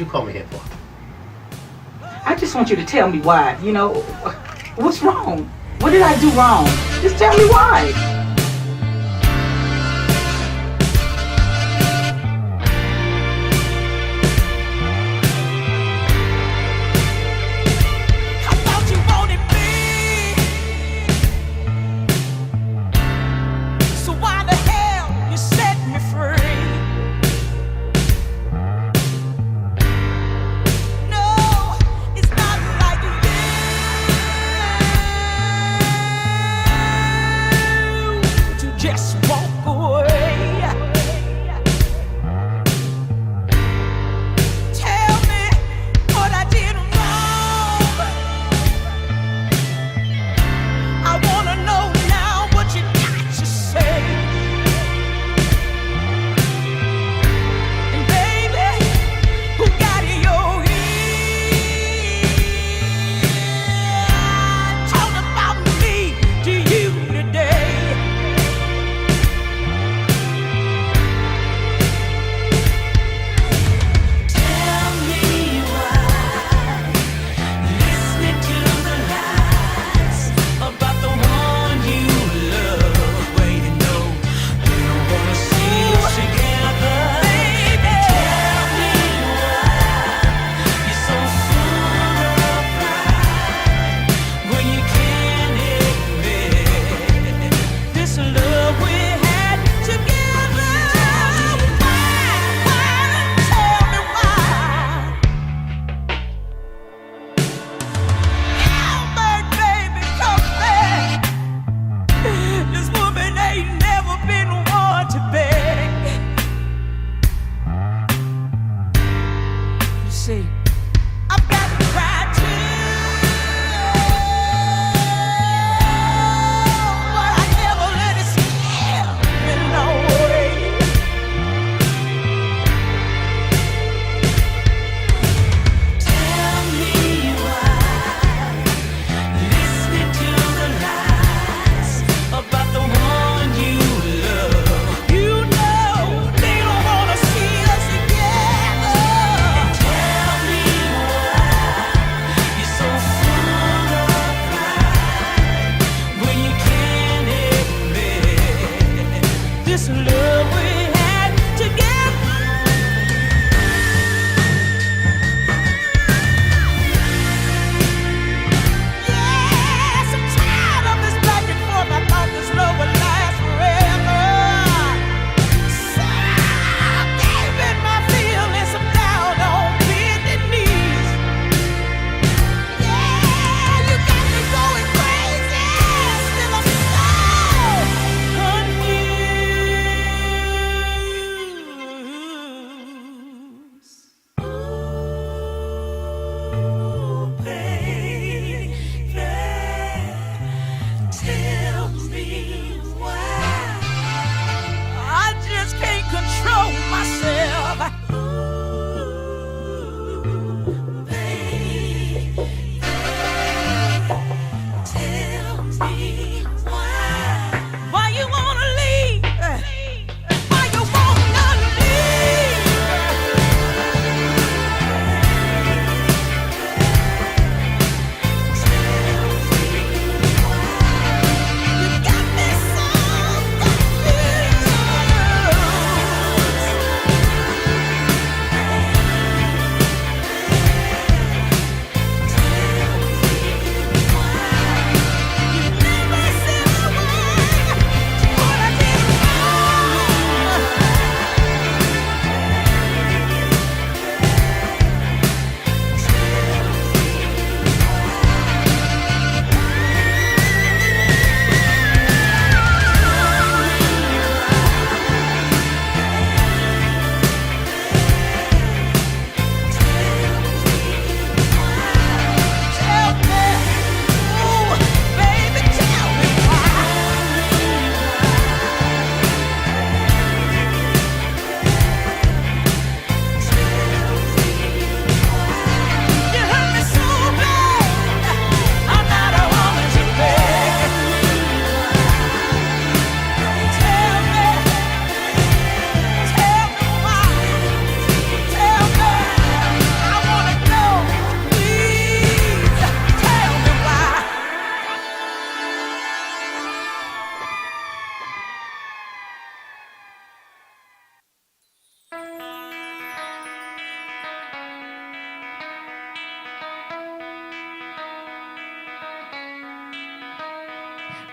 you call me here for? I just want you to tell me why. You know, what's wrong? What did I do wrong? Just tell me why.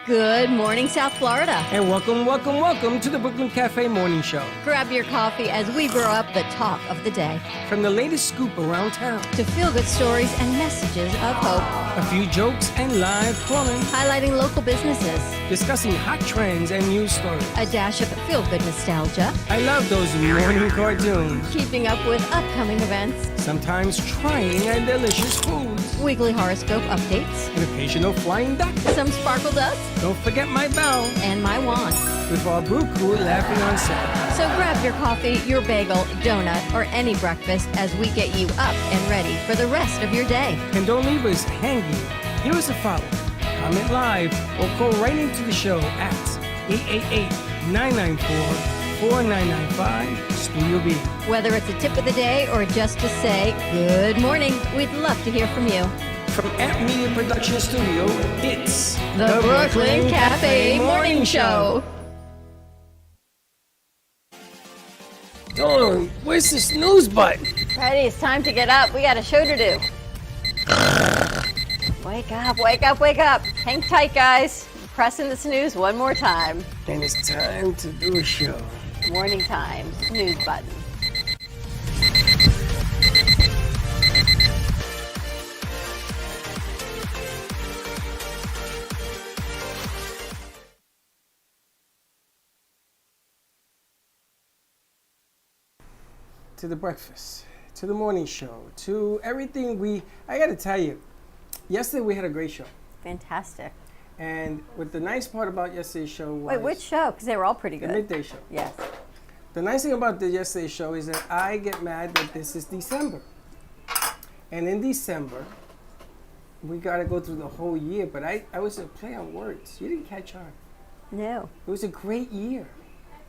Good morning, South Florida. And welcome to the Brooklyn Cafe Morning Show. Grab your coffee as we brew up the talk of the day. From the latest scoop around town to feel-good stories and messages of hope. A few jokes and live calling. Highlighting local businesses. Discussing hot trends and news stories. A dash of feel-good nostalgia. I love those morning cartoons. Keeping up with upcoming events. Sometimes trying and delicious foods. Weekly horoscope updates. An occasional flying duck. Some sparkle dust. Don't forget my bell. And my wand. With our brew crew laughing on set. So grab your coffee, your bagel, donut, or any breakfast as we get you up and ready for the rest of your day. And don't leave us hanging. Give us a follow, comment live, or call right into the show at 888-994-4995 Studio B. Whether it's a tip of the day or just to say good morning, we'd love to hear from you. From Amp Media Production Studio, it's the Brooklyn Cafe Morning Show. Dawn, where's the snooze button? Freddie, it's time to get up. We got a show to do. Wake up, wake up, wake up. Hang tight, guys. Pressing the snooze one more time. And it's time to do a show. Morning time, snooze button. To the breakfast, to the morning show, to everything I gotta tell you, yesterday we had a great show. Fantastic. And what the nice part about yesterday's show was... Wait, which show? Because they were all pretty good. The midday show. Yes. The nice thing about yesterday's show is that I get mad that this is December. And in December, we gotta go through the whole year, but I was a play on words. You didn't catch on. No. It was a great year.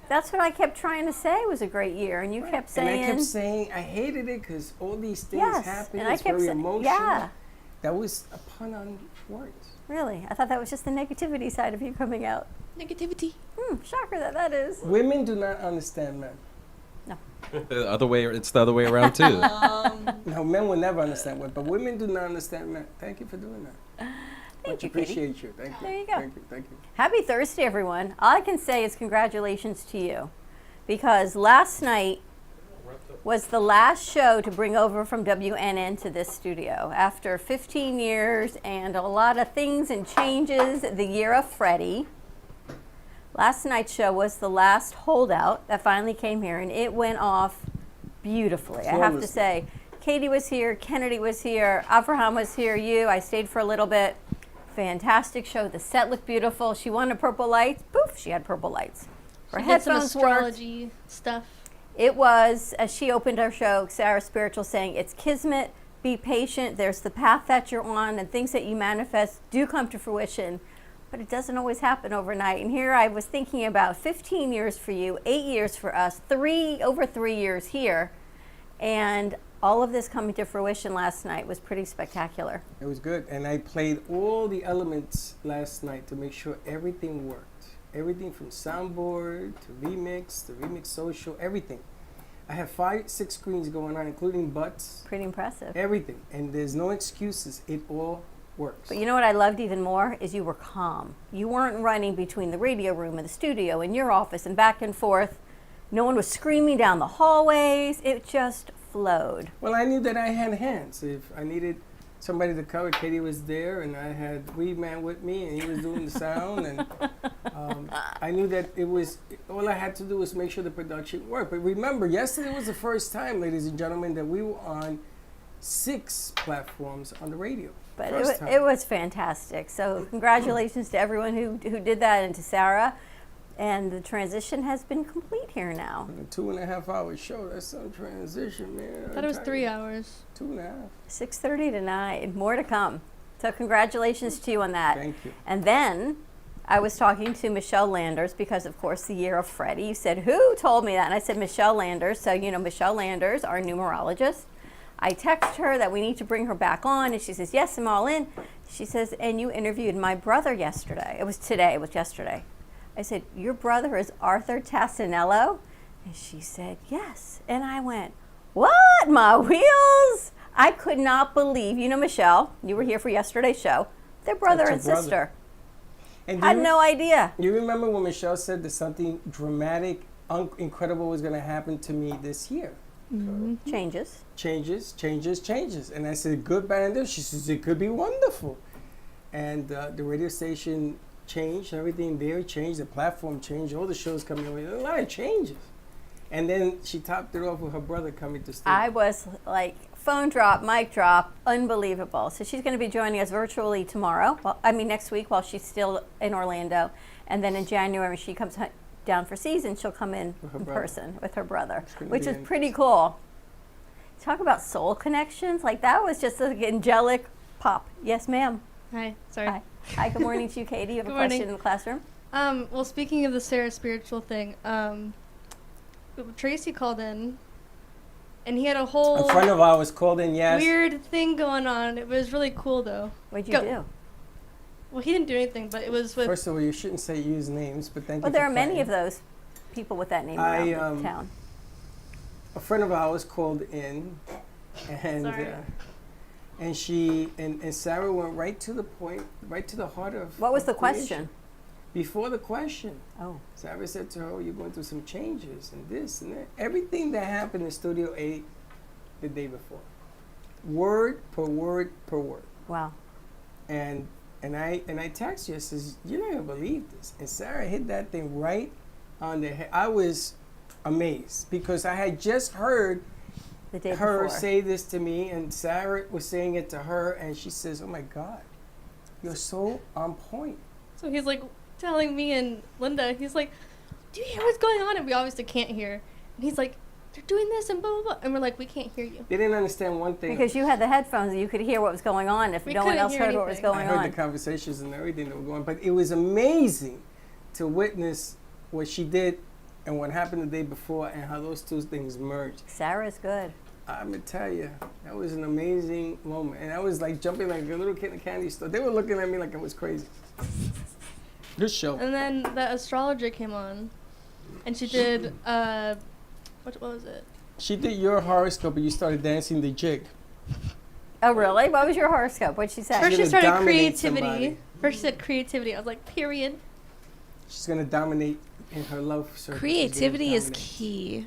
That's what I kept trying to say was a great year, and you kept saying... And I kept saying, I hated it because all these things happened. And it's very emotional. Yeah. That was a pun on words. Really? I thought that was just the negativity side of you coming out. Negativity. Shocker that is. Women do not understand men. No. It's the other way around too. No, men will never understand women, but women do not understand men. Thank you for doing that. Thank you, appreciate Katie. you. Thank you. There you go. Thank you. Happy Thursday, everyone. All I can say is congratulations to you, because last night was the last show to bring over from WNN to this studio. After 15 years and a lot of things and changes, the year of Freddie, last night's show was the last holdout that finally came here, and it went off beautifully. I have to say, Katie was here, Kennedy was here, Avraham was here, I stayed for a little bit. Fantastic show. The set looked beautiful. She wanted purple lights. Poof, she had purple lights. Her headphones some astrology worked. Stuff. It was, as she opened our show, Sarah Spiritual saying, it's kismet, be patient, there's the path that you're on, and things that you manifest do come to fruition, but it doesn't always happen overnight. And here I was thinking about 15 years for you, 8 years for us, over 3 years here, and all of this coming to fruition last night was pretty spectacular. It was good, and I played all the elements last night to make sure everything worked. Everything from soundboard to remix social, everything. I have 5-6 screens going on, including butts. Pretty impressive. Everything, and there's no excuses. It all works. But you know what I loved even more is you were calm. You weren't running between the radio room and the studio and your office and back and forth. No one was screaming down the hallways. It just flowed. Well, I knew that I had hands. If I needed somebody to cover, Katie was there, and I had Weed Man with me, and he was doing the sound, and I knew that it was, all I had to do was make sure the production worked. But remember, yesterday was the first time, ladies and gentlemen, that we were on 6 platforms on the radio. But it was fantastic. So congratulations to everyone who did that, and to Sarah. And the transition has been complete here now. A 2.5-hour show, that's some transition, man. I thought it was 3 hours. 2.5. 6:30 to 9, more to come. So congratulations to you on that. Thank you. And then I was talking to Michelle Landers because, of course, the year of Freddie. You said, who told me that? And I said, Michelle Landers. So, Michelle Landers, our numerologist. I text her that we need to bring her back on, and she says, yes, I'm all in. She says, and you interviewed my brother yesterday. It was yesterday. I said, your brother is Arthur Tassinello? And she said, yes. And I went, what? My wheels? I could not believe, Michelle, you were here for yesterday's show. They're brother and sister. And Had no idea. You remember when Michelle said that something dramatic, incredible was going to happen to me this year? Changes. Changes. And I said, good, bad, and different. She says, it could be wonderful. And the radio station changed, everything there changed, the platform changed, all the shows coming on, a lot of changes. And then she topped it off with her brother coming to studio. I was like, phone drop, mic drop, unbelievable. So she's going to be joining us virtually tomorrow. Well, I mean next week while she's still in Orlando, and then in January when she comes down for season, she'll come in brother. person with her brother, gonna which be is in- pretty cool. Talk about soul connections. Like that was just an angelic pop. Yes, ma'am. Hi, sorry. Hi. Hi. Good morning to you, Katie. You have a Good question morning. in the classroom? Well, speaking of the Sarah spiritual thing, Tracy called in, and he had a whole A friend of ours called in, yes. weird thing going on. It was really cool, though. What'd you Go. do? Well, he didn't do anything, but it was with. First of all, you shouldn't say use names, but thank Well, you there for are many playing. of those people with that name I, around the town. A friend of ours called in, and Sorry. and she and Sarah went right to the point, right to the heart of. What was the of creation. question? Before the question, Oh, Sarah said to her, "Oh, you're going through some changes and this and that. Everything that happened in Studio 8 the day before, word per word per word." wow. And I text you, I says, "You're not gonna believe this." And Sarah hit that thing right on the head. I was amazed because I had just heard The day her before. say this to me, and Sarah was saying it to her, and she says, "Oh my God, you're so on point." So he's like telling me and Linda, he's like, "Do you hear what's going on?" And we obviously can't hear. And he's like, "They're doing this and blah, blah, blah." And we're like, "We can't hear you." They didn't understand one thing. Because you had the headphones and you could hear what was going on if We no one couldn't else hear heard what was anything. going I heard on. the conversations and everything that were going, but it was amazing to witness what she did and what happened the day before and how those two things merged. Sarah's good. I'm gonna tell you, that was an amazing moment, and I was like jumping like a little kid in a candy store. They were looking at me like I was crazy. Good show. And then the astrologer came on, and she did, what was it? She did your horoscope, and you started dancing the jig. Oh, really? What was your horoscope? What'd she say? First she gonna started dominate creativity. somebody. First she said creativity. I was like, period. She's gonna dominate in her love circle. Creativity is She's key.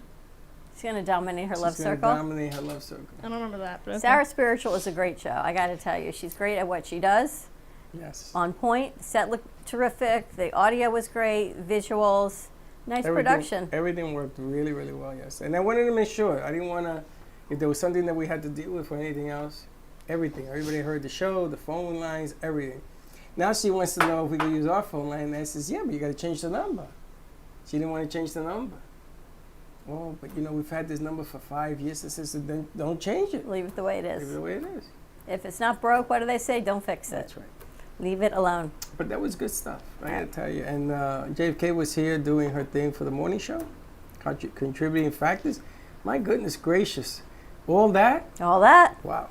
She's going to dominate her love gonna circle. dominate her love circle. I don't remember that, but okay. Sarah Spiritual is a great show. I got to tell you. She's great at what she does. Yes. On point. The set looked terrific. The audio was great. Visuals. Nice production. Everything worked really, really well, yes. And I wanted to make sure. I didn't want to, if there was something that we had to deal with or anything else, everything. Everybody heard the show, the phone lines, everything. Now she wants to know if we could use our phone line. And I says, yeah, but you got to change the number. She didn't want to change the number. Oh, but you know, we've had this number for 5 years. I says, then don't change it. Leave it the way it Leave it is. the way it is. If it's not broke, what do they say? Don't fix it. That's right. Leave it alone. But that was good stuff, I gotta tell you. And JFK was here doing her thing for the morning show, contributing factors. My goodness gracious. All that? All that. Wow.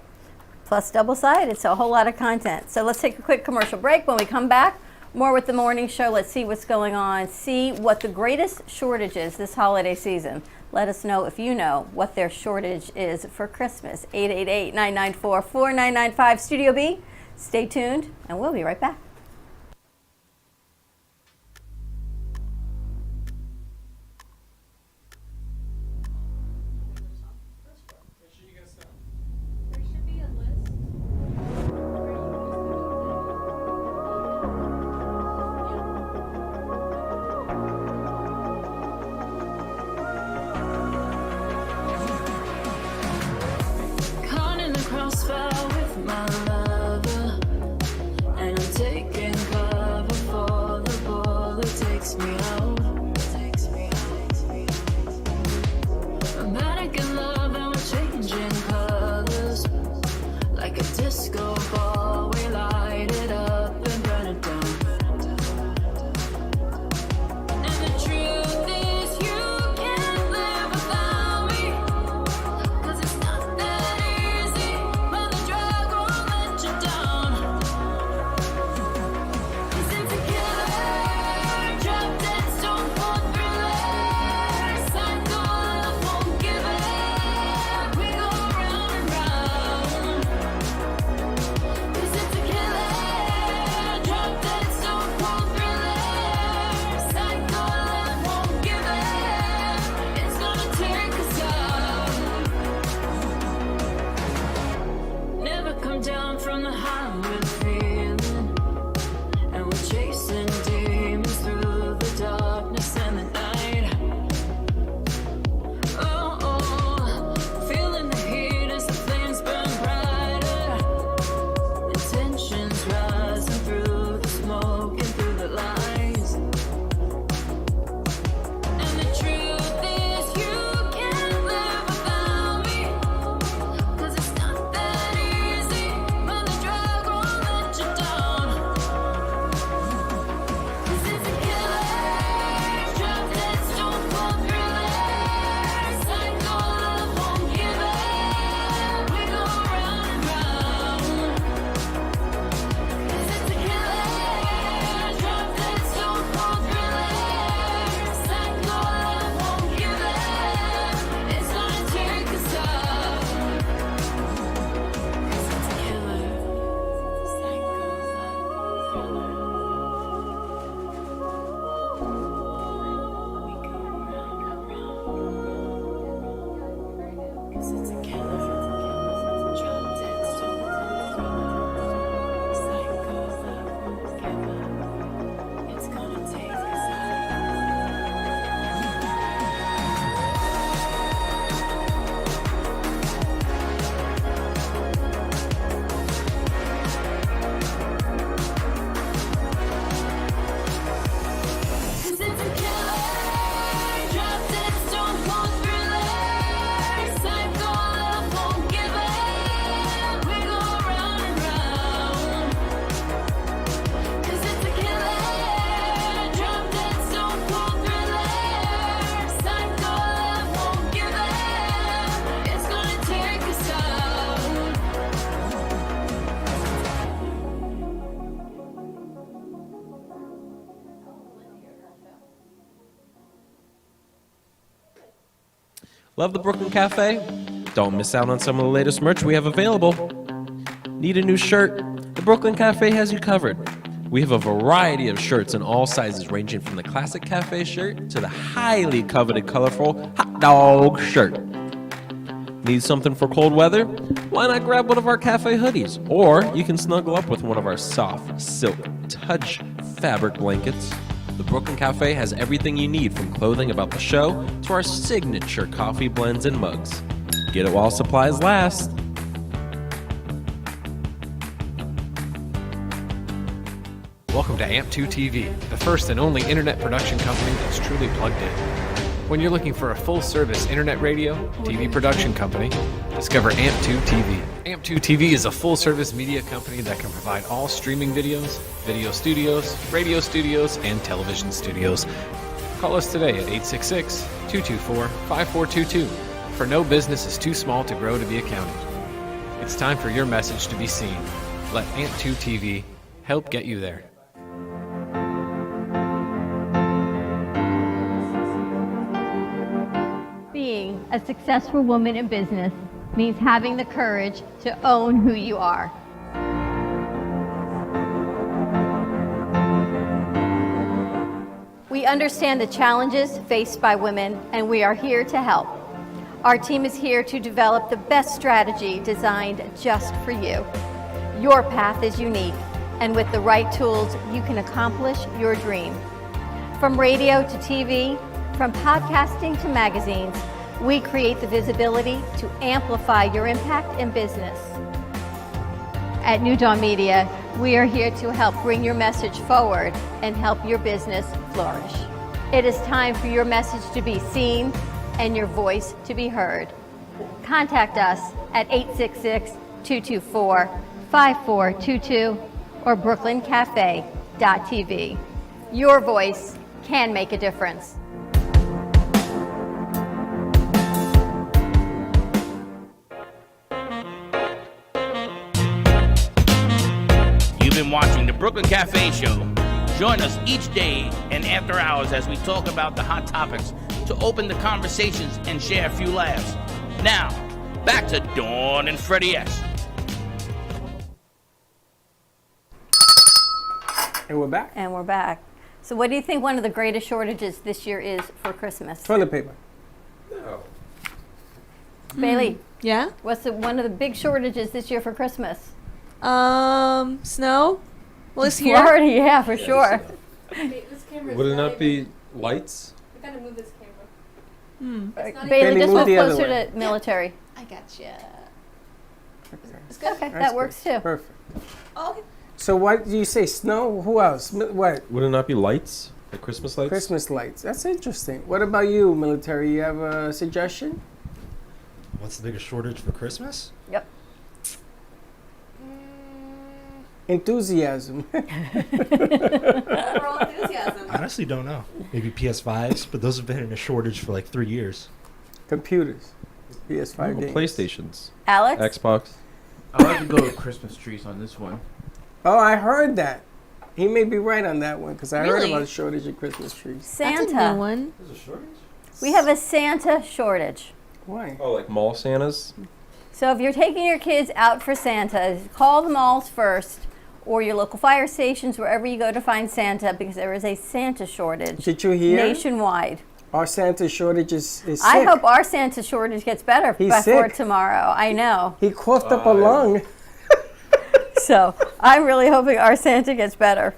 Plus double-sided, so a whole lot of content. So let's take a quick commercial break. When we come back, more with the morning show. Let's see what's going on, see what the greatest shortage is this holiday season. Let us know if you know what their shortage is for Christmas. 888-994-4995, Studio B. Stay tuned, and we'll be right back. There should be a list. Caught in the crossfire with my lover, and I'm taking chasing demons through the darkness and the night. Oh, oh, feeling the heat as the flames burn brighter. The tensions rising through the smoke and through the lies. And the truth is you can't live without me. 'Cause it's not that easy, but the drug won't let you down. 'Cause it's a killer, drop dead, stone cold thriller. Psycho love won't give up, we go round and round. 'Cause it's a killer, drop dead, stone cold thriller. Psycho love won't give up, it's gonna take us out. 'Cause it's a killer, psycho love thriller. We go round and round. 'Cause it's a killer, drop dead, stone cold thriller. Psycho love won't give up, it's gonna take us out. Cause it's a killer, drop dead, stone cold thriller. Psycho love won't give up, we go round and round. Cause it's a killer, drop dead, stone cold thriller. Psycho love won't give up, it's gonna take us out. Love the Brooklyn Cafe? Don't miss out on some of the latest merch we have available. Need a new shirt? The Brooklyn Cafe has you covered. We have a variety of shirts in all sizes, ranging from the classic cafe shirt to the highly coveted colorful hot dog shirt. Need something for cold weather? Why not grab one of our cafe hoodies? Or you can snuggle up with one of our soft silk touch fabric blankets. The Brooklyn Cafe has everything you need, from clothing about the show to our signature coffee blends and mugs. Get it while supplies last. Welcome to AMP2 TV, the first and only internet production company that's truly plugged in. When you're looking for a full-service internet radio, TV production company, discover AMP2 TV. AMP2 TV is a full-service media company that can provide all streaming videos, video studios, radio studios, and television studios. Call us today at 866-224-5422, for no business is too small to grow to be accounted. It's time for your message to be seen. Let AMP2 TV help get you there. Being a successful woman in business means having the courage to own who you are. We understand the challenges faced by women, and we are here to help. Our team is here to develop the best strategy designed just for you. Your path is unique, and with the right tools, you can accomplish your dream. From radio to TV, from podcasting to magazines, we create the visibility to amplify your impact in business. At New Dawn Media, we are here to help bring your message forward and help your business flourish. It is time for your message to be seen and your voice to be heard. Contact us at 866-224-5422 or brooklyncafe.tv. Your voice can make a difference. You've been watching the Brooklyn Cafe Show. Join us each day and after hours as we talk about the hot topics to open the conversations and share a few laughs. Now, back to Dawn and Freddie S. And we're back. And we're back. So what do you think one of the greatest shortages this year is for Christmas? Toilet paper. Bailey, Yeah? what's one of the big shortages this year for Christmas? Snow? Well, this here. Florida, yeah, for sure. Wait, this camera Would it not be lights? I gotta move this camera. It's not Bailey, Bailey, just move move the other closer way. to military. I gotcha. Okay, That's that works good. too. Perfect. Oh, okay. So what do you say? Snow? Who else? What? Would it not be lights? Like Christmas lights? Christmas lights. That's interesting. What about you, military? You have a suggestion? What's the biggest shortage for Christmas? Yep. Enthusiasm. I honestly don't know. Maybe PS5s, but those have been in a shortage for like 3 years. Computers. PS5 Oh, games. PlayStations, Alex? Xbox. I like to go with Christmas trees on this one. Oh, I heard that. He may be right on that one because I heard Really? about a shortage of Christmas trees. Santa. one. There's a shortage? We have a Santa shortage. Why? Oh, like mall Santas? So if you're taking your kids out for Santa, call the malls first or your local fire stations, wherever you go to find Santa, because there is a Santa shortage Did you hear? nationwide. Our Santa shortage is sick. I hope our Santa shortage gets better He's before sick. tomorrow. I know. He coughed up a lung. So I'm really hoping our Santa gets better.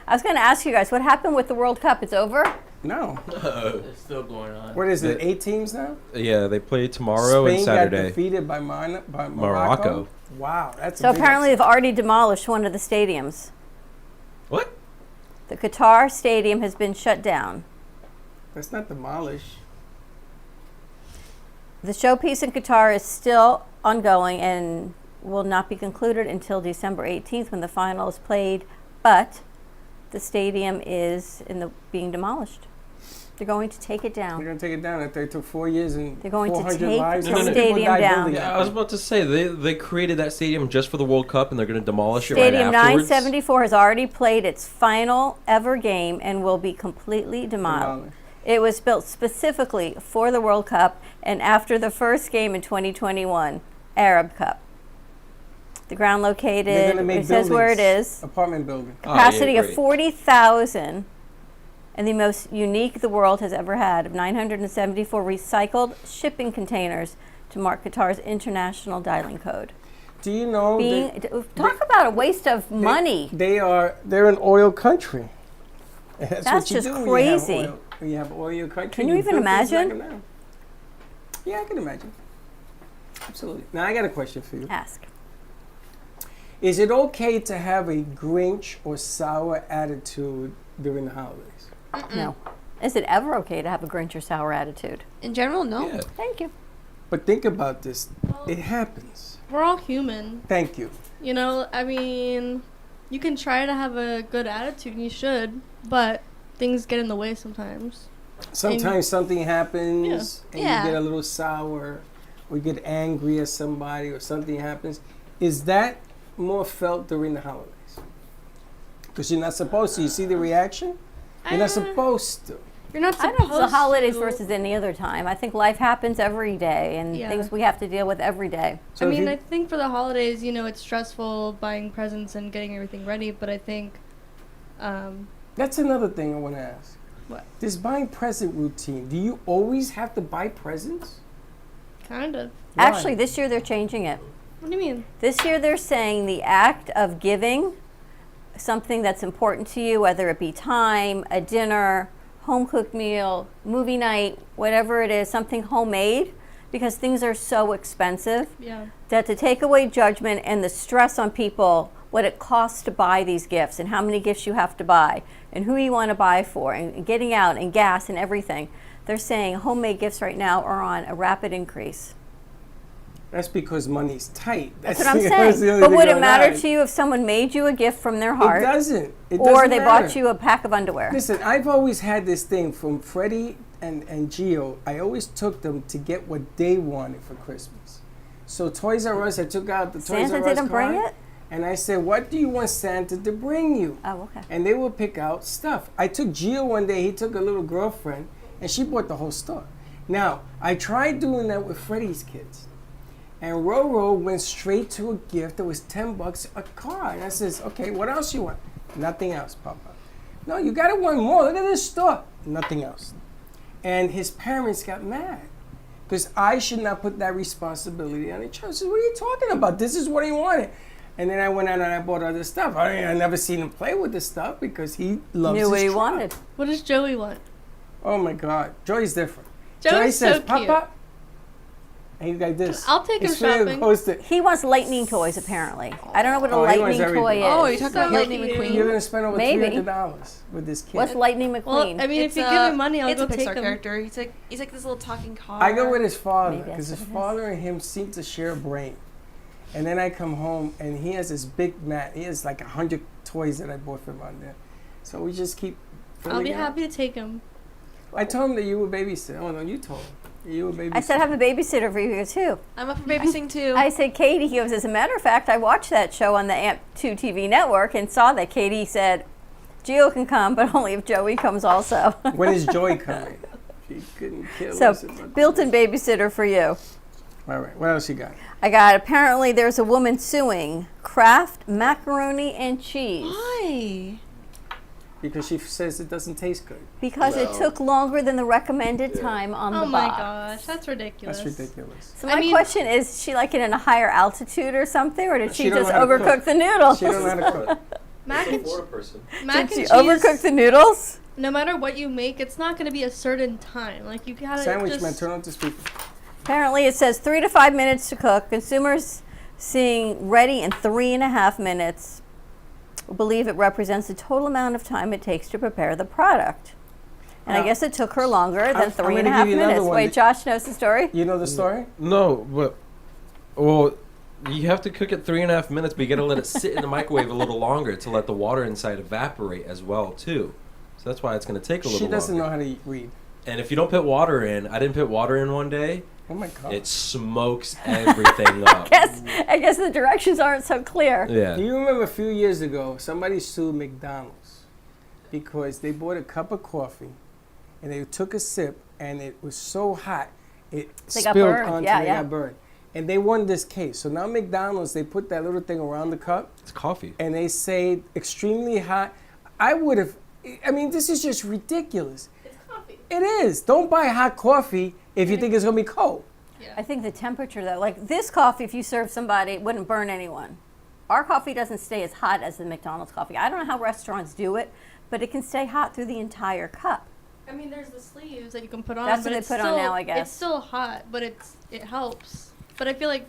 I was going to ask you guys, what happened with the World Cup? It's over? No. It's still going on. What is it? 8 teams now? Yeah, they play tomorrow Spain and got Saturday. defeated by Morocco. Morocco. Wow, that's So a big apparently they've upset. already demolished one of the stadiums. What? The Qatar stadium has been shut down. That's not demolished. The showpiece in Qatar is still ongoing and will not be concluded until December 18th when the final is played, but the stadium is being demolished. They're going to take it They're down. going to take it down after it took 4 years and They're going to 400 take lives. the How many people stadium died down. building it? Yeah, I was about to say they created that stadium just for the World Cup, and they're going to demolish it Stadium right afterwards. 974 has already played its final ever game and will be completely demolished. Demolished. It was built specifically for the World Cup and after the first game in 2021, Arab Cup. The ground They're located, going to make it says where it buildings, is, Apartment building. Oh, capacity yeah, of great. 40,000 and the most unique the world has ever had of 974 recycled shipping containers to mark Qatar's international dialing code. Do you know Talk about a waste of money. they're an oil country. That's That's what you just do crazy. When you have oil country. Can you even build things like imagine? them now. Yeah, I can imagine. Absolutely. Now I got a question for you. Ask. Is it okay to have a Grinch or sour attitude during the holidays? No. Is it ever okay to have a Grinch or sour attitude? In general, no. Yeah. Thank you. But think about this. It happens. We're all human. Thank you. You know, I mean, you can try to have a good attitude, and you should, but things get in the way sometimes. Sometimes something happens and Yeah. you get a little sour or you get angry at somebody or something happens. Is that more felt during the holidays? Because you're not supposed to. You see the reaction? You're not supposed to. You're not I supposed don't know the holidays to. versus any other time. I think life happens every day and Yeah. things we have to deal with every day. So I if mean, you- I think for the holidays, you know, it's stressful buying presents and getting everything ready, but I think, That's another thing I want to ask. What? This buying present routine, do you always have to buy presents? kind of. Why? Actually, this year they're changing it. What do you mean? This year they're saying the act of giving something that's important to you, whether it be time, a dinner, home cooked meal, movie night, whatever it is, something homemade, because things are so expensive. Yeah. That to take away judgment and the stress on people, what it costs to buy these gifts and how many gifts you have to buy and who you want to buy for and getting out and gas and everything. They're saying homemade gifts right now are on a rapid increase. That's because money's tight. That's what I'm the saying. only But thing would it going matter on. to you if someone made you a gift from their It heart doesn't. It or doesn't they matter. bought you a pack of underwear? Listen, I've always had this thing from Freddie and Gio. I always took them to get what they wanted for Christmas. So Toys R Us, I took out the Toys Santa R Us didn't bring card, it? and I said, "What do you want Santa to bring you?" Oh, okay. And they would pick out stuff. I took Gio one day. He took a little girlfriend, and she bought the whole store. Now I tried doing that with Freddie's kids, and Roro went straight to a gift that was $10 a car. And I says, "Okay, what else you want?" "Nothing else, Papa." "No, you gotta want more. Look at this store." "Nothing else." And his parents got mad because I should not put that responsibility on the child. I said, "What are you talking about? This is what he wanted." And then I went out and I bought other stuff. I never seen him play with this stuff because he loves Knew his what he truck. wanted. What does Joey want? Oh my God, Joey's different. Joey's Joey says, so "Pop, cute. pop," and he's like this. I'll take his His finger shopping. goes to- He wants lightning toys, apparently. I don't know what a Oh, he wants lightning everything. toy is. Oh, you're talking about So Lightning cute. McQueen? You're gonna spend over Maybe. $300 with this kid. What's Lightning Well, McQueen? I mean, if you give me money, I'll it's go a Pixar take him. character. He's like this little talking car. I go with his father Maybe because that's his what it is. father and him seem to share a brain. And then I come home and he has this big mat. He has like 100 toys that I bought for him on there. So we just keep. I'll be filling out. happy to take him. I told him that you were babysitter. Oh no, you told him. You were babysitter. I said, have a babysitter for you too. I'm up for babysitting too. I said, Katie, he goes, as a matter of fact, I watched that show on the AMP2 TV network and saw that Katie said, Gio can come, but only if Joey comes also. When is Joy coming? She couldn't kill So, us. about built-in babysitter for you. All right. What else you got? I got, apparently there's a woman suing Kraft macaroni and cheese Why? Because she says it doesn't taste good. because it took longer than the recommended time on Oh the my box. gosh, that's ridiculous. That's ridiculous. So my I mean- question is she like it in a higher altitude or something, or did She she don't just know how to overcook cook. the noodles? She don't know how to cook. Mac and, person. mac Did she and cheese, overcook the noodles? no matter what you make, it's not going to be a certain time. Like, you gotta Sandwich just... man, turn on to speaker. Apparently it says 3 to 5 minutes to cook. Consumers seeing ready in 3.5 minutes believe it represents the total amount of time it takes to prepare the product. And I Now, guess it took her longer than I'm three gonna and a give half you another minutes. one. Wait, Josh knows the story? You know the story? No, but well, you have to cook it 3.5 minutes, but you got to let it sit in the microwave a little longer to let the water inside evaporate as well too. So that's why it's going to take a little She doesn't longer. know how to read. And if you don't put water in, I didn't put water in one day. Oh my God. It smokes everything up. I guess the directions aren't so clear. Yeah. Do you remember a few years ago, somebody sued McDonald's because they bought a cup of coffee and they took a sip and it was so hot it They got spilled burned. onto Yeah, they yeah. got burned. And they won this case. So now McDonald's, they put that little thing around the cup It's coffee. and they say extremely hot. I would have, I mean, this is just ridiculous. It's coffee. It is. Don't buy hot coffee if you think it's going to be cold. I think the temperature though, like this coffee, if you serve somebody, it wouldn't burn anyone. Our coffee doesn't stay as hot as the McDonald's coffee. I don't know how restaurants do it, but it can stay hot through the entire cup. I mean, there's the sleeves that you can put on. That's but what they it's put on still, now, I guess. It's still hot, but it helps. But I feel like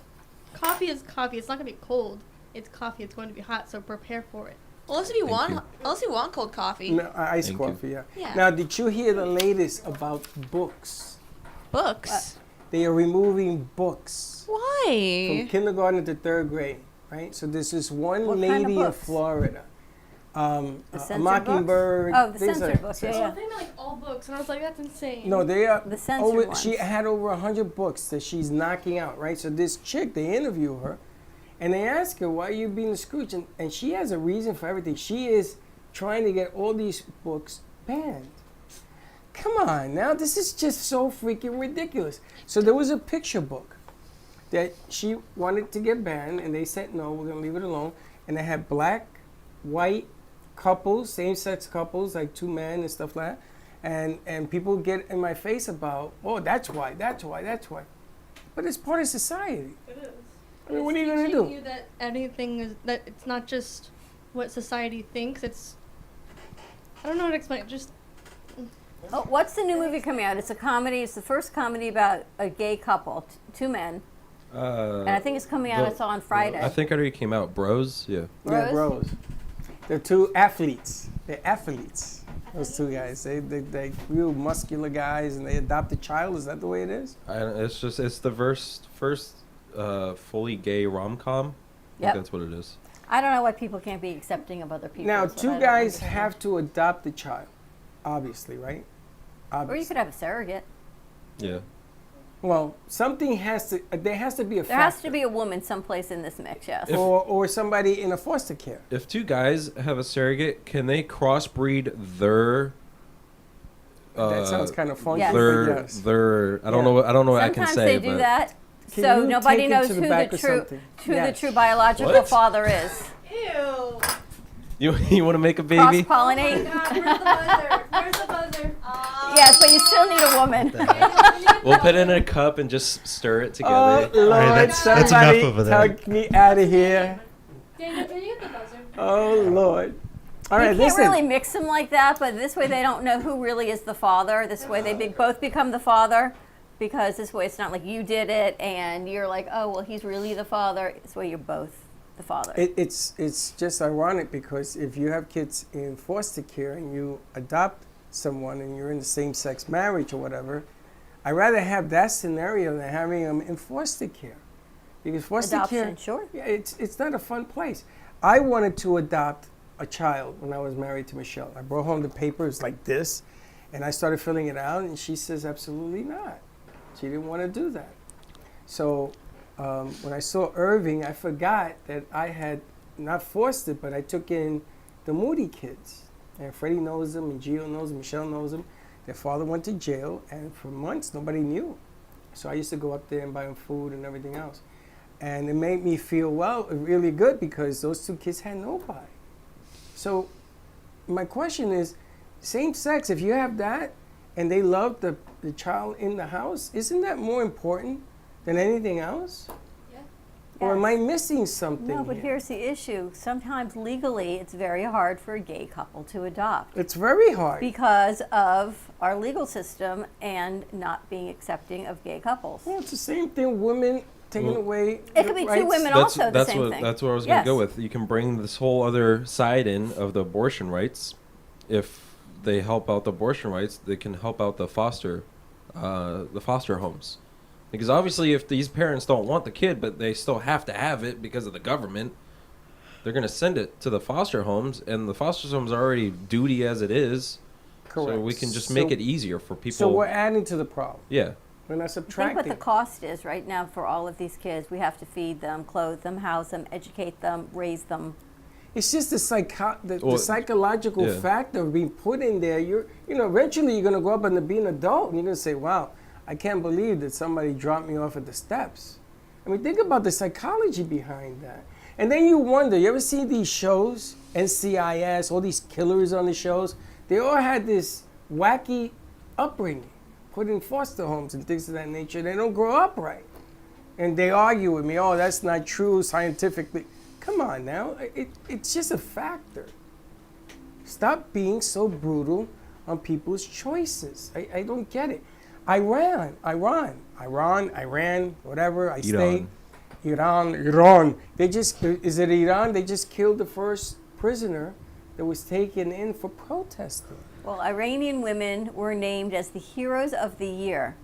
coffee is coffee. It's not gonna be cold. It's coffee. It's going to be hot. So prepare for it. Well, unless you Thank want, unless you want cold coffee. No, iced Thank you. coffee, yeah. Yeah. Now, did you hear the latest about books? Books. They are removing books from Why? kindergarten to third grade, right? So there's this one What kind of lady in books? Florida, The a censored mockingbird. books? Oh, the things censored like- books, Oh, yeah. they meant like all books, and I was like, that's insane. No, they are. The censored ones. She had over 100 books that she's knocking out, right? So this chick, they interview her, and they ask her, "Why are you being a Scrooge?" And she has a reason for everything. She is trying to get all these books banned. Come on, now this is just so freaking ridiculous. So there was a picture book that she wanted to get banned, and they said no, we're gonna leave it alone. And they had black, white couples, same-sex couples, like two men and stuff like that. And people get in my face about, oh, that's why. But it's part of society. It is. I mean, what are you gonna Teaching do? You that anything is that it's not just what society thinks. It's I don't know how to explain it. Just Oh, what's the new movie coming out? It's a comedy. It's the first comedy about a gay couple, two men. And I think it's coming out. It's on Friday. I think it already came out. Bros? Yeah. Yeah, Bros? bros. They're two athletes. They're athletes. Those two guys. They real muscular guys, and they adopt a child. Is that the way it is? It's the first fully gay rom-com. I Yep. think that's what it is. I don't know why people can't be accepting of other people. Now, so I two don't guys understand. have to adopt a child, obviously, right? Or you Obviously. could have a surrogate. Yeah. Well, something has to. There has to be a There has factor. to be a woman someplace in this mix, yes. or somebody in a foster care. If two guys have a surrogate, can they crossbreed their? That sounds kind of funky, Yes. but Their, yes. their. I don't know. I don't know what I can Sometimes say. they do but that, Can so you nobody take it knows to who the the back or true something? who the Yes. true biological What? father is. ew. You want to make a baby? Cross pollinate. God, where's the buzzer? Where's the buzzer? Yes, but you still need a woman. We'll put it in a cup and just stir it Oh together. Lord, that's enough somebody over there. take me out of here. Daniel, can you get the buzzer? Oh Lord. All You right, can't listen. really mix them like that, but this way they don't know who really is the father. This way they both become the father, because this way it's not like you did it and you're like, oh, well, he's really the father. This way you're both the father. It's just ironic because if you have kids in foster care and you adopt someone and you're in the same-sex marriage or whatever, I'd rather have that scenario than having them in foster care. Because foster Adoption, care, sure. yeah, it's not a fun place. I wanted to adopt a child when I was married to Michelle. I brought home the papers like this, and I started filling it out, and she says absolutely not. She didn't want to do that. So when I saw Irving, I forgot that I had not forced it, but I took in the Moody kids. And Freddie knows them, and Gio knows them, Michelle knows them. Their father went to jail, and for months, nobody knew. So I used to go up there and buy them food and everything else. And it made me feel, well, really good because those two kids had nobody. So my question is, same sex, if you have that and they love the child in the house, isn't that more important than anything else? Yeah. Or am Yes. I missing something No, but here? here's the issue. Sometimes legally it's very hard for a gay couple to adopt It's very hard. because of our legal system and not being accepting of gay couples. Well, it's the same thing, women taking Well, away It their could be two rights. women also the that's same what thing. that's what I was going Yes. to go with. You can bring this whole other side in of the abortion rights. If they help out the abortion rights, they can help out the foster homes. Because obviously, if these parents don't want the kid, but they still have to have it because of the government, they're going to send it to the foster homes, and the foster homes are already duty as it is. So Correct. we can just So- make it easier for people. So we're adding to the problem. yeah. We're not I think what subtracting. the cost is right now for all of these kids. We have to feed them, clothe them, house them, educate them, raise them. It's just the Well, psychological yeah. factor of being put in there. Eventually you're gonna grow up and be an adult, and you're gonna say, "Wow, I can't believe that somebody dropped me off at the steps." I mean, think about the psychology behind that. And then you wonder. You ever see these shows, NCIS, all these killers on the shows? They all had this wacky upbringing, put in foster homes and things of that nature. They don't grow up right, and they argue with me. Oh, that's not true scientifically. Come on now, it's just a factor. Stop being so brutal on people's choices. I don't get it. Iran, whatever. I stay. Iran. They just, is it Iran? They just killed the first prisoner that was taken in for protesting. Well, Iranian women were named as the Heroes of the Year.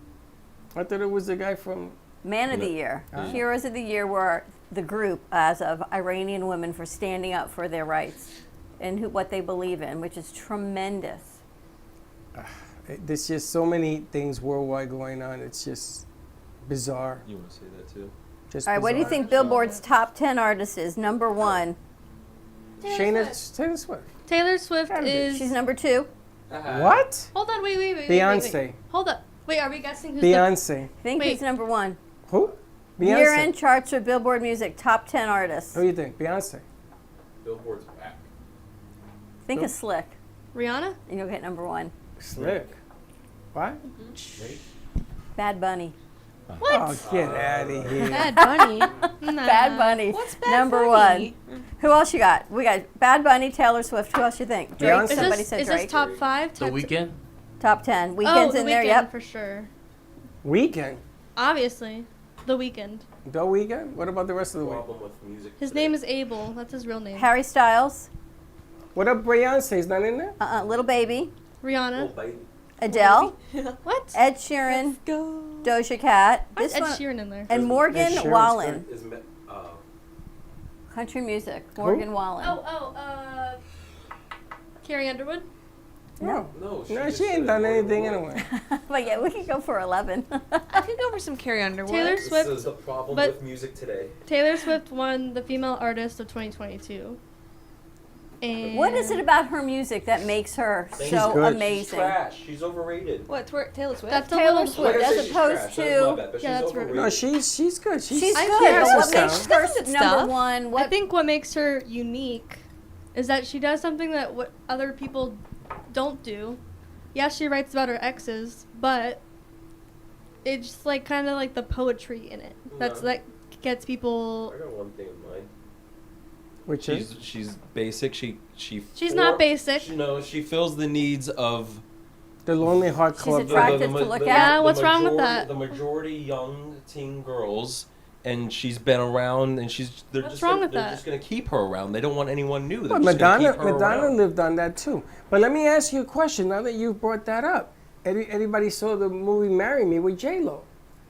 I thought it was the guy from. Man of the Year. Heroes of the Year were the group as of Iranian women for standing up for their rights and what they believe in, which is tremendous. There's just so many things worldwide going on. It's just bizarre. You want to say that too? Just All right, what do you bizarre. think Billboard's top 10 artists is? Number one. Taylor Swift. Taylor Swift Gotta be. is. She's number two. What? Hold on, wait. Beyonce. Hold up. Wait, are we guessing who's Beyonce. I think Wait. who's number one. Who? Year-end Beyonce. charts for Billboard Music, top 10 artists. Who do you think? Beyonce. Billboard's back. Think of Slick, the Rihanna? and you'll get number one. Slick. What? Bad Bunny. What? Oh, get out of here. Bad Bunny. Bad Bunny. What's Bad number Bunny? one. Who else you got? We got Bad Bunny, Taylor Swift. Who else you think? Drake. Beyonce. Somebody Is said this Drake. top five? The Top weekend? Top 10. Oh, Weekends The in there. Weeknd Yep. for sure. Weekend. Obviously, The Weeknd. The Weekend? What about the rest of the week? His name is Abel. That's his real name. Harry Styles. What up, Beyonce? Is not in there? Little Baby. Rihanna. Adele. What? Ed Sheeran. Doja Cat. Why is This Ed one. Sheeran in there? And Morgan Ed Sheeran's Wallen. good. Country music. Morgan Wallen. Carrie Underwood. No. No, she ain't done anything anyway. But yeah, we could go for 11. I could go for some Carrie Underwood. Taylor Swift. the problem But- music today. Taylor Swift won the Female Artist of 2022. And What is it about her music that makes her so good. amazing? She's overrated. What? Taylor Swift? That's a Taylor little Swift, as opposed to. Yeah, that's right. No, she's good. She's she good, has but her what makes sound. her Good number stuff. one? I What think what makes her unique is that she does something that what other people don't do. Yeah, she writes about her exes, but it's just like kind of like the poetry in it. That gets people. got one thing in mind. Which is She's basic. She's not basic. No, she fills the needs of the Lonely Heart She's Club. attractive to look at. Yeah, what's wrong with that? The majority young teen girls, and she's been around, and they're What's just wrong gonna, with they're that? just going to keep her around. They don't want anyone new. They're But just gonna Madonna, keep her Madonna around. lived on that too. But let me ask you a question. Now that you've brought that up, anybody saw the movie "Marry Me" with J Lo?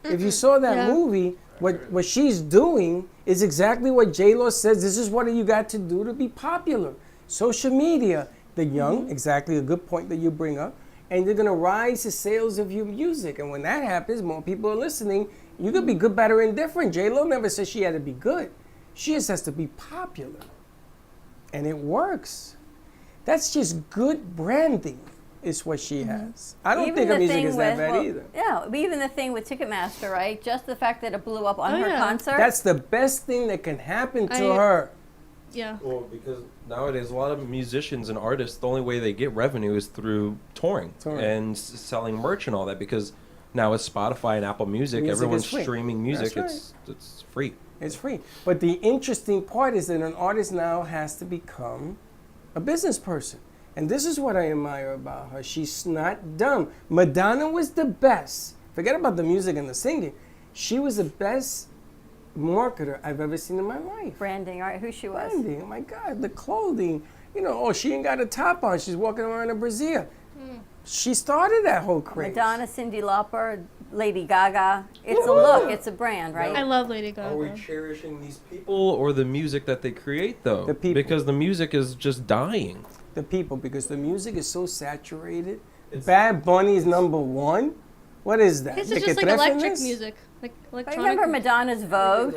If you saw that Yeah. movie, what she's doing is exactly what J Lo says. This is what you got to do to be popular. Social media, the young, exactly a good point that you bring up, and they're gonna rise the sales of your music. And when that happens, more people are listening. You could be good, better, indifferent. J Lo never said she had to be good. She just has to be popular, and it works. That's just good branding. Is what she has. I don't think her music is that bad either. Yeah, but even the thing with Ticketmaster, right? Just the fact that it blew up on Oh, her yeah. concert. That's the best thing that can happen to I- her. Yeah. Well, because nowadays a lot of musicians and artists, the only way they get revenue is through touring. and selling merch and all that. Because now with Spotify and Apple Music, Music everyone's is free. streaming music. That's It's free. It's free. But the interesting part is that an artist now has to become a business person. And this is what I admire about her. She's not dumb. Madonna was the best. Forget about the music and the singing. She was the best marketer I've ever seen in my life. Branding, right? Who she was. Branding, oh my God, the clothing. You know, oh, she ain't got a top on. She's walking around in a brassiere. She started that whole craze. Madonna, Cyndi Lauper, Lady Gaga. It's a look. It's a brand, right? I love Lady Gaga. Are we cherishing these people or the music that they create, though? The people. Because the music is just dying. The people, because the music is so saturated. Bad Bunny is number one. What is that? It's ¿De just que like tres en electric this? music. Like I electronic. remember Madonna's Vogue.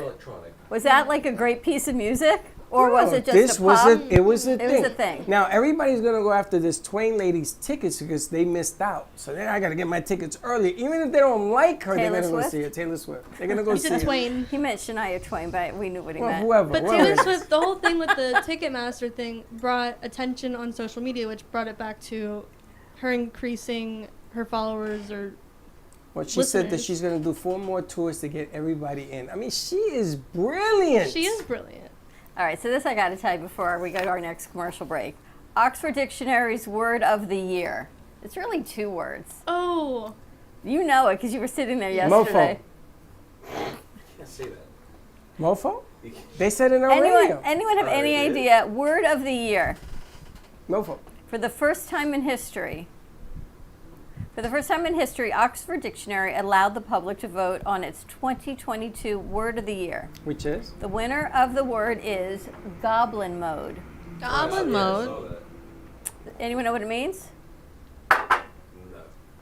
Was that like a great piece of music? Or was No, it just this a was pop? it was a It thing. was a thing. Now everybody's gonna go after this Twain lady's tickets because they missed out. So then I gotta get my tickets early, even if they don't like her. Taylor they're gonna Swift? go see it. Taylor Swift. They're gonna go He see said it. Twain. He meant Shania Twain, but we knew what he Well, meant. whoever. But whoever Taylor it is. Swift, the whole thing with the Ticketmaster thing brought attention on social media, which brought it back to her increasing her followers or Well, she said that listeners. she's gonna do 4 more tours to get everybody in. I mean, she is brilliant. she is brilliant. All right, so this I got to tell you before we go to our next commercial break. Oxford Dictionary's word of the year. It's really 2 words. Oh, You know it because you were sitting there yesterday. Can't say that. Mofo? They said it on radio. Anyone have any idea? Word of the year. Mofo. For the first time in history, Oxford Dictionary allowed the public to vote on its 2022 Word of the Year. Which is? The winner of the word is goblin mode. Goblin mode. Anyone know what it means?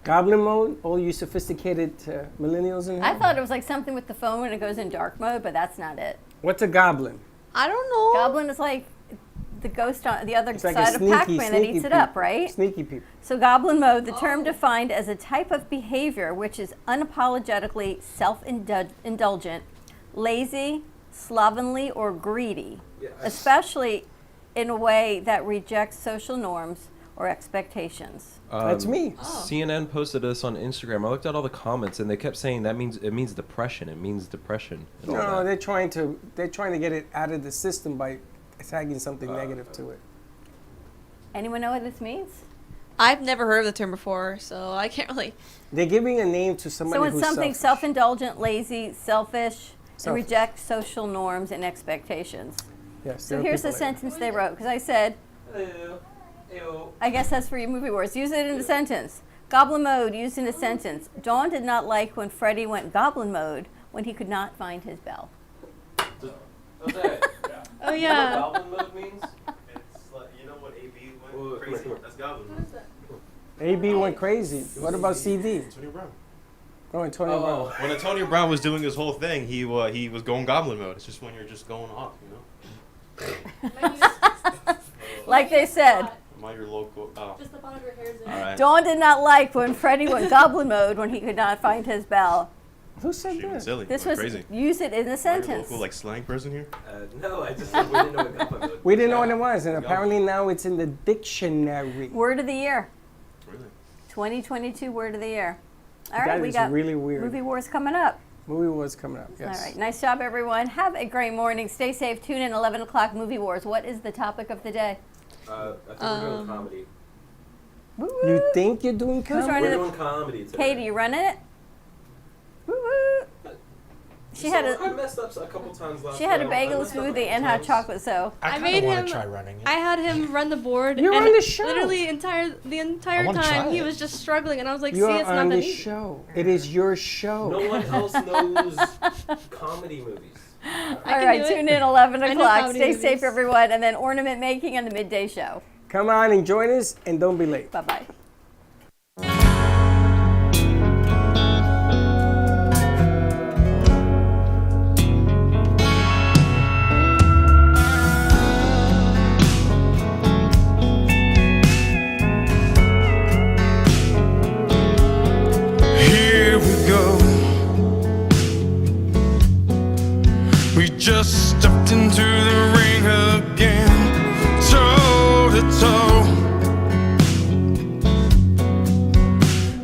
Goblin mode, all you sophisticated millennials in here. I thought it was like something with the phone when it goes in dark mode, but that's not it. What's a goblin? I don't know. Goblin is like the ghost on the other It's like a side of sneaky, Pac-Man that eats it up, people. right? Sneaky people. So goblin mode, the term defined as a type of behavior which is unapologetically self-indulgent, lazy, slovenly, or greedy, especially in a way that rejects social norms or expectations. That's me. CNN posted this on Instagram. I looked at all the comments, and they kept saying it means depression. It means depression. And all No, that. they're trying to get it out of the system by tagging something negative to it. Anyone know what this means? I've never heard of the term before, so I can't really. They're giving a name to somebody So it's who's something selfish. self-indulgent, lazy, selfish, and Selfish. rejects social norms and expectations. Yes. So there are here's the people like that. sentence they wrote, because I said, I guess that's for your movie words. Use it in a sentence. Goblin mode used in a sentence. Dawn did not like when Freddy went goblin mode when he could not find his bell. oh yeah. Goblin mode means? It's like, you know what AB went crazy? That's Goblin. AB went crazy. What about CD? Antonio Brown. Oh, Antonio Brown. When Antonio Brown was doing his whole thing, he was going Goblin mode. It's just when you're just going off, you know. Like they said, Am I your local? Oh, Just the bottom of your hair is in. all right. Dawn did not like when Freddy went goblin mode when he could not find his bell. Who said She went that? silly. This Went was crazy. use it in a Am I your sentence. local like slang person here? No, I just we didn't know what goblin mode. We didn't know what it was, and apparently now it's in the dictionary. Word of the year. Really? 2022 word of the year. All That right, we is got really weird. movie wars coming up. Movie Wars coming up. Yes. All right. Nice job, everyone. Have a great morning. Stay safe. Tune in 11 o'clock Movie Wars. What is the topic of the day? I think we're doing comedy. You think you're doing comedy? running We're it? doing comedy today. Katie, you running it? Woo-woo. She had I a messed up a couple times last she had a night. bagel I messed up smoothie a and couple hot times. chocolate. So I I made kind of him. want to try running it. I had him run the board. You're and on the show. Literally the entire wanna time try he it. was just struggling, and I was like, You're "See, it's on not that the easy." show. It is your show. No one else knows comedy movies. all can right, do it. tune in 11 I know o'clock. comedy Stay movies. safe, everyone, and then ornament making on the midday show. Come on and join us, and don't be late. Bye bye. Here we go. We just stepped into the ring again, toe to toe.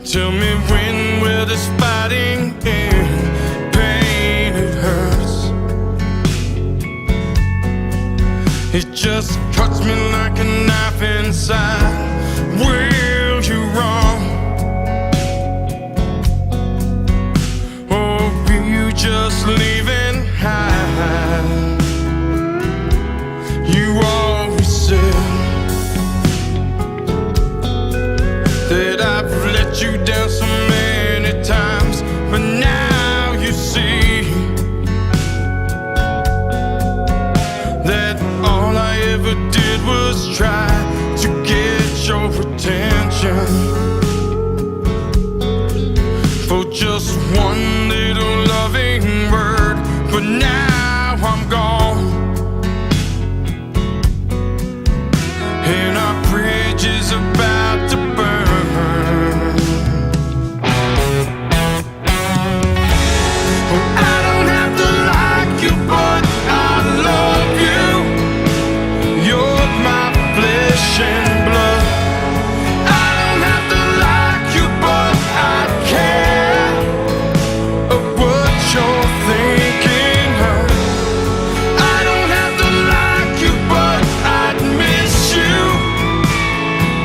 Tell me when will this fighting end? Pain, it hurts. It just cuts me like a knife inside. Will you wrong? Or will you just leaving high? You always said that I've let you down so many times, but now you see that all I ever did was try to get your attention for just one little loving word, but now I'm gone, and our bridge is about to burn. I don't have to like you, but I love you. You're my flesh and blood. I don't have to like you, but I care of what you're thinking of. I don't have to like you, but I'd miss you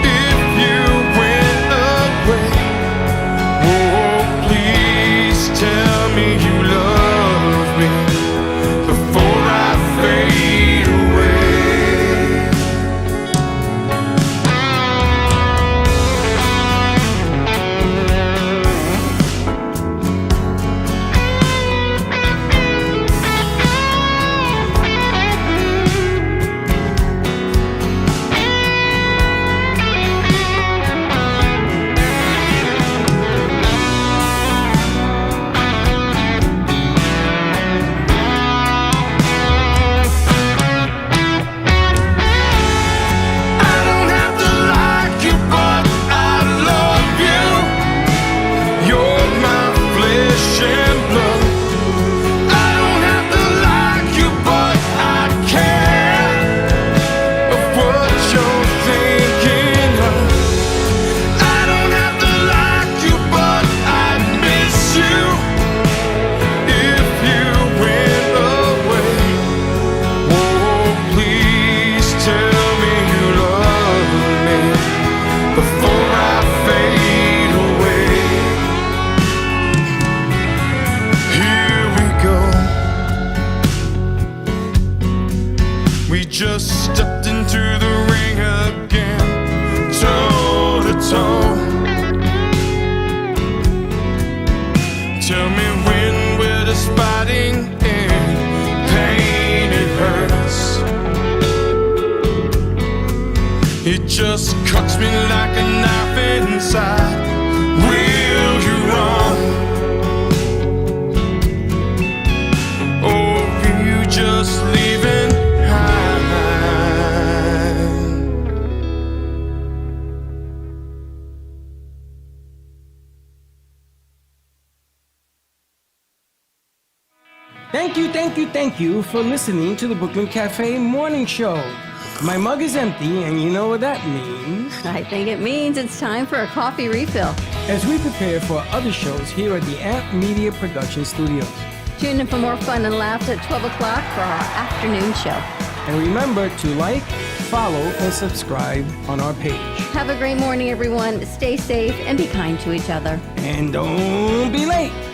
if you went away. Oh, please tell me you love me before I fade away. I don't have to like you, but I love you. You're my flesh and blood. I don't have to like you, but I care of what you're thinking of. I don't have to like you, but I'd miss you if you went away. Oh, please tell me you love me before I fade away. Here we go. We just stepped into the ring again, toe to toe. Tell me when will this fighting end? Pain, it hurts. It just cuts me like a knife inside. Will you wrong? Or will you just leaving high? Thank you for listening to the Brooklyn Cafe Morning Show. My mug is empty, and you know what that means. I think it means it's time for a coffee refill. as we prepare for other shows here at the AMP Media Production Studios. Tune in for more fun and laughs at 12 o'clock for our afternoon show. And remember to like, follow, and subscribe on our page. Have a great morning, everyone. Stay safe and be kind to each other. And don't be late.